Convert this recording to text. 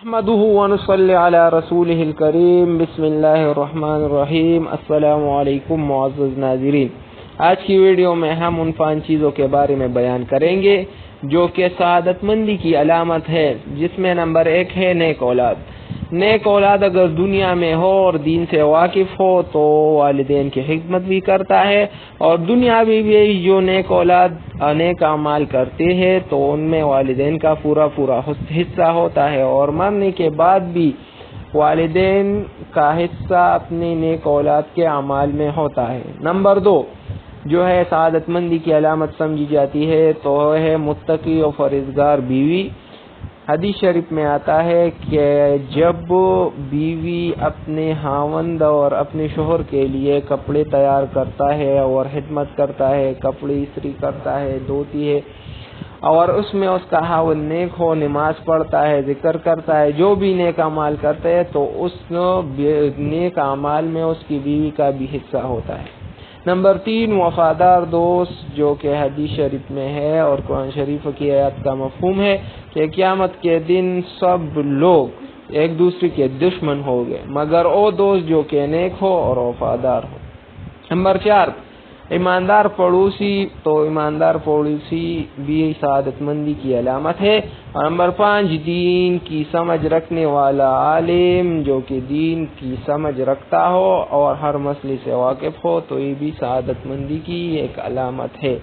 احمدہ ونصلی علی رسولہ الکریم بسم اللہ الرحمن الرحیم السلام علیکم معزز ناظرین۔ آج کی ویڈیو میں ہم ان 5 چیزوں کے بارے میں بیان کریں گے جو کہ سعادت مندی کی علامت ہے، جس میں نمبر 1 ہے نیک اولاد۔ نیک اولاد اگر دنیا میں ہو اور دین سے واقف ہو تو والدین کی خدمت بھی کرتا ہے، اور دنیاوی بھی جو نیک اولاد نیک اعمال کرتے ہیں تو ان میں والدین کا پورا حصہ ہوتا ہے، اور مرنے کے بعد بھی والدین کا حصہ اپنے نیک اولاد کے اعمال میں ہوتا ہے۔ نمبر 2 جو ہے سعادت مندی کی علامت سمجھی جاتی ہے تو ہے متقی و پرہیزگار بیوی۔ حدیث شریف میں آتا ہے کہ جب بیوی اپنے خاوند اور اپنے شوہر کے لیے کپڑے تیار کرتا ہے اور خدمت کرتا ہے، کپڑے استری کرتا ہے، دھوتی ہے، اور اس میں اس کا خاوند نیک ہو، نماز پڑھتا ہے، ذکر کرتا ہے، جو بھی نیک اعمال کرتے ہیں تو اس نیک اعمال میں اس کی بیوی کا بھی حصہ ہوتا ہے۔ نمبر 3 وفادار دوست، جو کہ حدیث شریف میں ہے اور قرآن شریف کی آیات کا مفہوم ہے کہ قیامت کے دن سب لوگ ایک دوسرے کے دشمن ہوں گے مگر وہ دوست جو کہ نیک ہو اور وفادار ہو۔ نمبر 4 ایماندار پڑوسی، تو ایماندار پڑوسی بھی سعادت مندی کی علامت ہے۔ اور نمبر 5 دین کی سمجھ رکھنے والا عالم، جو کہ دین کی سمجھ رکھتا ہو اور ہر مسئلے سے واقف ہو تو یہ بھی سعادت مندی کی ایک علامت ہے۔